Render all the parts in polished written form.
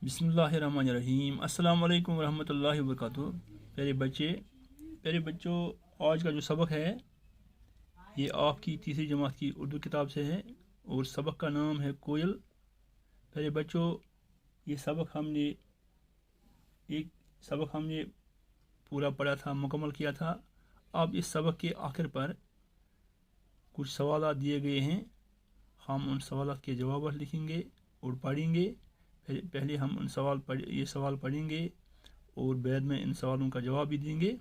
बिस्मिल्लाहिर्रहमानिर्रहीम। अस्सलाम वालेकुम रहमतुल्लाहि वबरकातुहू। प्यारे बच्चों, आज का जो सबक है ये आपकी तीसरी जमात की उर्दू किताब से है और सबक का नाम है कोयल। प्यारे बच्चों, ये सबक हमने पूरा पढ़ा था, मुकम्मल किया था। अब इस सबक के आखिर पर कुछ सवाल दिए गए हैं, हम उन सवाल के जवाब लिखेंगे और पढ़ेंगे। पहले हम ये सवाल पढ़ेंगे और बाद में इन सवालों का जवाब भी देंगे।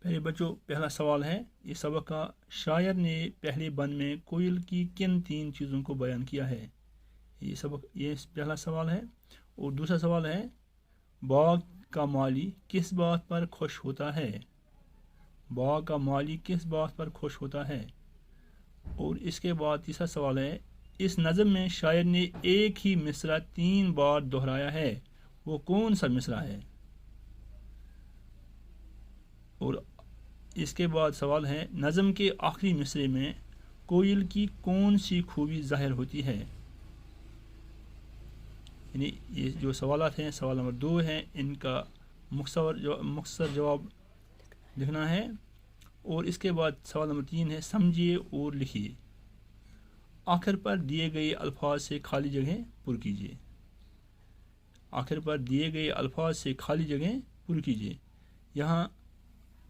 पहले बच्चों, पहला सवाल है इस सबक का, शायर ने पहले बंद में कोयल की किन तीन चीज़ों को बयान किया है। ये पहला सवाल है। और दूसरा सवाल है, बाग का माली किस बात पर खुश होता है। बाग का माली किस बात पर खुश होता है। और इसके बाद तीसरा सवाल है, इस नज़म में शायर ने एक ही मिसरा 3 बार दोहराया है, वो कौन सा मिसरा है। और इसके बाद सवाल है, नज़म के आखिरी मिसरे में कोयल की कौन सी खूबी ज़ाहिर होती है। यानी ये जो सवालात हैं, सवाल नंबर 2 है, इनका मुख्तसर जवाब लिखना है। और इसके बाद सवाल नंबर 3 है, समझिए और लिखिए। आखिर पर दिए गए अल्फाज से खाली जगह पुर कीजिए। आखिर पर दिए गए अल्फाज से खाली जगह पुर कीजिए। यहाँ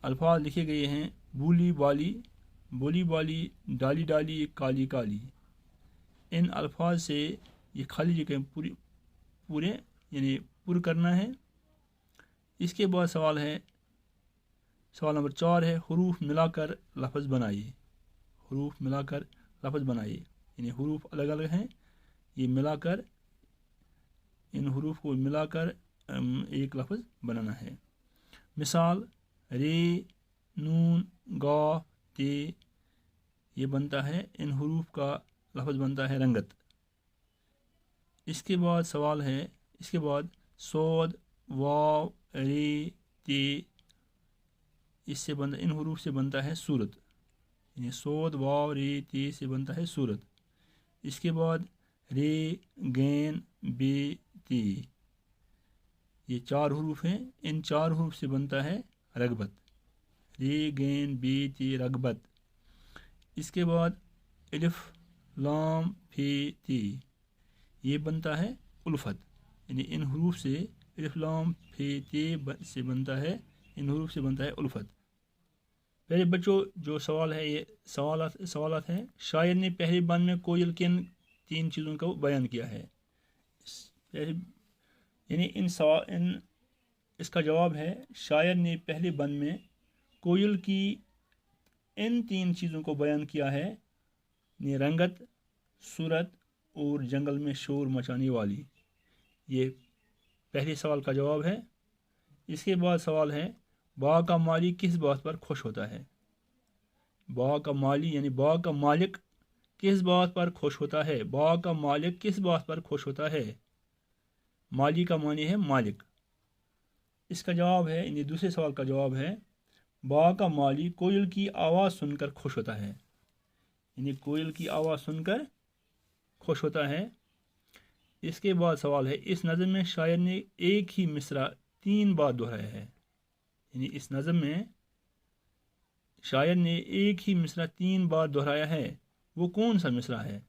अल्फाज लिखे गए हैं, बूली बाली, बोली बाली, डाली डाली, काली काली। इन अल्फाज से ये खाली जगह पूरे यानी पुर करना है। इसके बाद सवाल सवाल नंबर 4 है, हरूफ मिलाकर लफ्ज़ बनाइए। हरूफ मिलाकर लफ्ज़ बनाइए, यानी हरूफ अलग अलग हैं, ये मिलाकर इन हरूफ को मिलाकर एक लफ्ज़ बनाना है। मिसाल, रे, नून, गाफ, ते, ये बनता है, इन हरूफ का लफ्ज़ बनता है रंगत। इसके बाद सवाल है, इसके बाद सौद, वाव, रे, ते, इससे बनता, इन हरूफ से बनता है सूरत। यानी सौद, वाव, रे, ते से बनता है सूरत। इसके बाद रे, गैन, बे, ते, ये 4 हरूफ हैं, इन 4 हरूफ से बनता है रगबत। रे, गैन, बे, ते, रगबत। इसके बाद अलिफ, लाम, फे, ते, ये बनता है उल्फत। यानी इन हरूफ से अलिफ, लाम, फे, ते से बनता है, इन हरूफ से बनता है उल्फत। पहले बच्चों जो सवाल है, ये सवालात हैं, शायर ने पहले बंद में कोयल किन 3 चीज़ों को बयान किया है। यानी इसका जवाब है, शायर ने पहले बंद में कोयल की इन 3 चीज़ों को बयान किया है, रंगत, सूरत और जंगल में शोर मचाने वाली। ये पहले सवाल का जवाब है। इसके बाद सवाल है, बाग का माली किस बात पर खुश होता है। बाग का माली यानी बाग का मालिक किस बात पर खुश होता है। बाग का मालिक किस बात पर खुश होता है। माली का मानी है मालिक। इसका जवाब है, यानी दूसरे सवाल का जवाब है, बाग का माली कोयल की आवाज़ सुनकर खुश होता है। यानी कोयल की आवाज़ सुनकर खुश होता है। इसके बाद सवाल है, इस नज़म में शायर ने एक ही मिसरा 3 बार दोहराया है। यानी इस नज़म में शायर ने एक ही मिसरा 3 बार दोहराया है, वो कौन सा मिसरा है।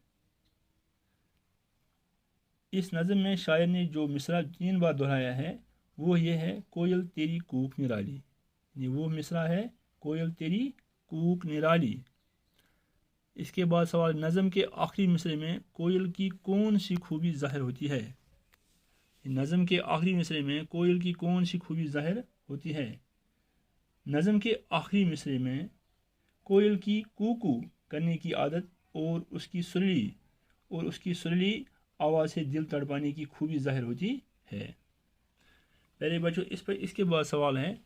इस नज़म में शायर ने जो मिसरा 3 बार दोहराया है वो ये है, कोयल तेरी कूक निराली। ये वो मिसरा है, कोयल तेरी कूक निराली। इसके बाद सवाल, नज़म के आखिरी मिसरे में कोयल की कौन सी खूबी ज़ाहिर होती है। नज़म के आखिरी मिसरे में कोयल की कौन सी खूबी ज़ाहिर होती है। नज़म के आखिरी मिसरे में कोयल की कूकू करने की आदत और उसकी सुरीली आवाज़ से दिल तड़पाने की खूबी ज़ाहिर होती है। पहले बच्चों, इसके बाद सवाल है,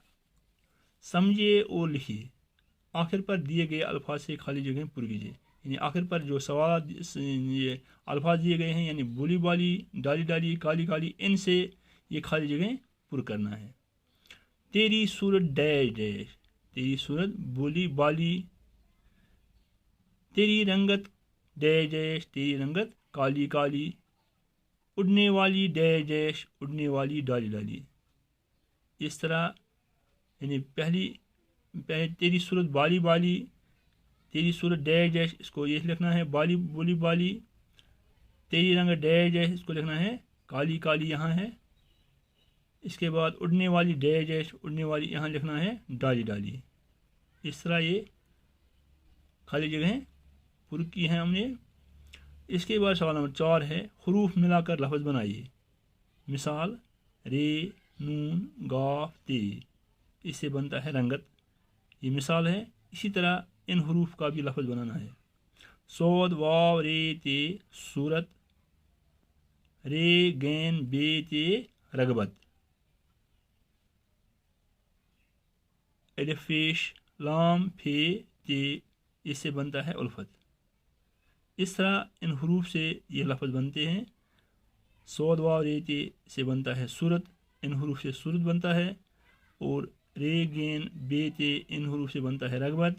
समझिए और लिखिए। आखिर पर दिए गए अल्फाज से खाली जगह पुर कीजिए। यानी आखिर पर जो सवाल ये अल्फाज दिए गए हैं, यानी बोली बाली, डाली डाली, काली काली, इनसे ये खाली जगह पुर करना है। तेरी सूरत डैश डैश, तेरी सूरत बोली बाली, तेरी रंगत डैश डैश, तेरी रंगत काली काली। اڑنے والی ڈیش ڈیش اڑنے والی ڈالی ڈالی. اس طرح یعنی پہلی تیری صورت بالی بالی، تیری صورت ڈیش ڈیش، اس کو یہ لکھنا ہے بالی بولی بالی. تیری رنگ ڈیش ڈیش، اس کو لکھنا ہے کالی کالی یہاں ہے. اس کے بعد اڑنے والی ڈیش ڈیش اڑنے والی یہاں لکھنا ہے ڈالی ڈالی. اس طرح یہ خالی جگہیں پر کی ہیں ہم نے. اس کے بعد سوال نمبر 4 ہے حروف ملا کر لفظ بنائیے. مثال رے نون گاف تے، اس سے بنتا ہے رنگت. یہ مثال ہے. اسی طرح ان حروف کا بھی لفظ بنانا ہے. سود واو رے تے صورت، رے گین بے تے رغبت، الف پیش لام پھے تے، اس سے بنتا ہے الفت. اس طرح ان حروف سے یہ لفظ بنتے ہیں. سود واو رے تے سے بنتا ہے صورت، ان حروف سے صورت بنتا ہے. اور رے گین بے تے ان حروف سے بنتا ہے رغبت.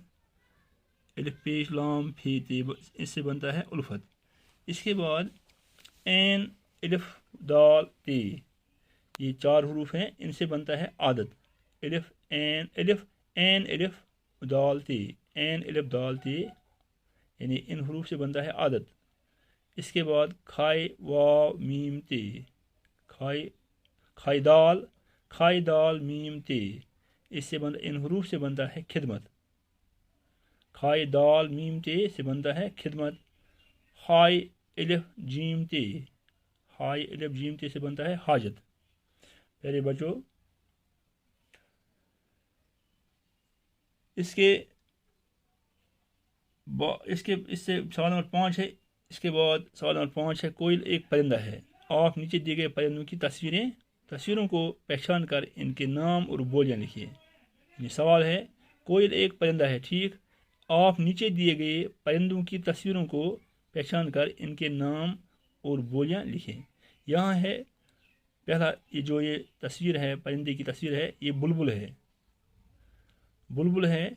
الف پیش لام پھے تے، اس سے بنتا ہے الفت. اس کے بعد این الف دال تے، یہ 4 حروف ہیں، ان سے بنتا ہے عادت. الف این الف دال تے، این الف دال تے، یعنی ان حروف سے بنتا ہے عادت. اس کے بعد کھائے واو میم تے، کھائی دال میم تے، اس سے ان حروف سے بنتا ہے خدمت. کھائی دال میم تے سے بنتا ہے خدمت. ہائی الف جیم تے، ہائی الف جیم تے سے بنتا ہے حاجت. پیارے بچوں، اس سے سوال نمبر 5 ہے. اس کے بعد سوال نمبر 5 ہے کوئل ایک پرندہ ہے. آپ نیچے دیے گئے پرندوں کی تصویروں کو پہچان کر ان کے نام اور بولیاں لکھیے. یہ سوال ہے کوئل ایک پرندہ ہے، ٹھیک. آپ نیچے دیے گئے پرندوں کی تصویروں کو پہچان کر ان کے نام اور بولیاں لکھیں. یہاں ہے پہلا، یہ تصویر ہے پرندے کی تصویر ہے، یہ بلبل ہے.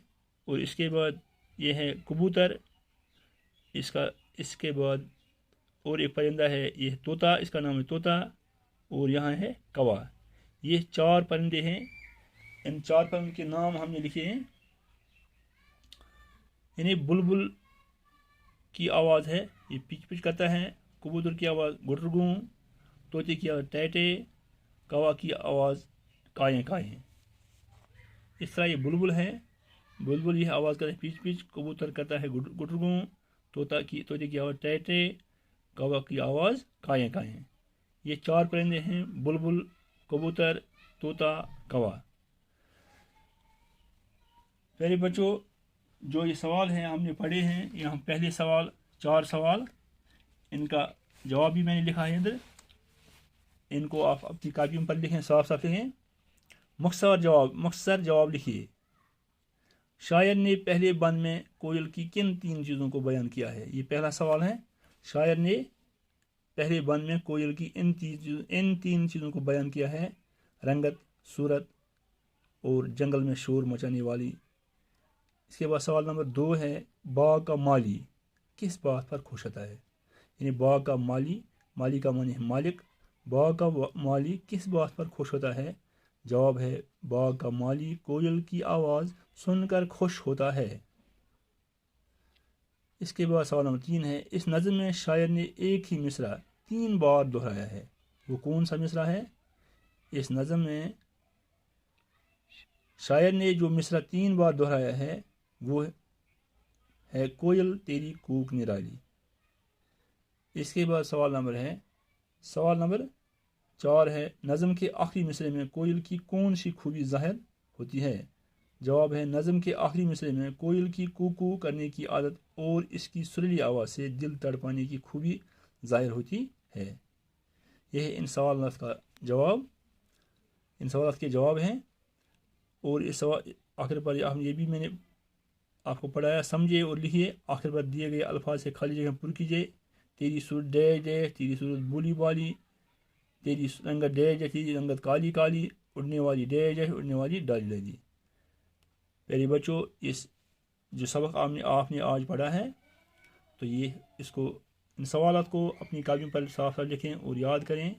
اور اس کے بعد یہ ہے کبوتر. اس کے بعد اور ایک پرندہ ہے، یہ طوطا، اس کا نام ہے طوطا. اور یہاں ہے کوا. یہ 4 پرندے ہیں. ان 4 پرندوں کے نام ہم نے لکھے ہیں. یعنی بلبل کی آواز ہے، یہ پچ پچ کرتا ہے. کبوتر کی آواز گٹرگوں، طوطے کی آواز ٹیٹے، کوا کی آواز کائیں کائیں. اس طرح یہ بلبل ہے. بلبل یہ آواز کرتا ہے پیچ پیچ، کبوتر کرتا ہے گٹرگوں، طوطے کی آواز ٹیٹے، کوا کی آواز کائیں کائیں. یہ 4 پرندے ہیں، بلبل، کبوتر، طوطا، کوا. پیارے بچوں، جو یہ سوال ہیں ہم نے پڑھے ہیں، یہاں پہلے 4 سوال، ان کا جواب بھی میں نے لکھا ہے ادھر. ان کو آپ اپنی کاپیوں پر لکھیں، صاف صاف لکھیں. مختصر جواب لکھیے. شاعر نے پہلے بند میں کوئل کی کن 3 چیزوں کو بیان کیا ہے؟ یہ پہلا سوال ہے. شاعر نے پہلے بند میں کوئل کی ان 3 چیزوں کو بیان کیا ہے: رنگت، صورت اور جنگل میں شور مچانے والی. اس کے بعد سوال نمبر 2 ہے باغ کا مالی کس بات پر خوش ہوتا ہے؟ یعنی باغ کا مالی کا معنی ہے مالک. باغ کا مالی کس بات پر خوش ہوتا ہے؟ جواب ہے باغ کا مالی کوئل کی آواز سن کر خوش ہوتا ہے. اس کے بعد سوال نمبر 3 ہے اس نظم میں شاعر نے ایک ہی مصرع 3 بار دہرایا ہے، وہ کون سا مصرع ہے؟ اس نظم میں شاعر نے جو مصرع 3 بار دہرایا ہے وہ ہے کوئل تیری کوک نرالی. اس کے بعد سوال نمبر 4 ہے نظم کے آخری مصرے میں کوئل کی کون سی خوبی ظاہر ہوتی ہے؟ جواب ہے نظم کے آخری مصرے میں کوئل کی کوکو کرنے کی عادت اور اس کی سریلی آواز سے دل تڑپانے کی خوبی ظاہر ہوتی ہے. یہ ہے ان سوالات کے جواب ہیں. اور اس آخر پر یہ بھی میں نے آپ کو پڑھایا، سمجھے اور لکھیے. آخر پر دیے گئے الفاظ سے خالی جگہ پر کیجیے. تیری صورت ڈیش ڈیش، تیری صورت بولی بالی، تیری رنگت ڈیش ڈیش، تیری رنگت کالی کالی، اڑنے والی ڈیش ڈیش، اڑنے والی ڈالی ڈالی. پیارے بچوں، اس جو سبق آپ نے آج پڑھا ہے تو اس کو ان سوالات کو اپنی کاپیوں پر صاف صاف لکھیں اور یاد کریں۔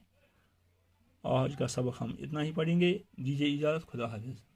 آج کا سبق ہم اتنا ہی پڑھیں گے، دیجیے اجازت، خدا حافظ۔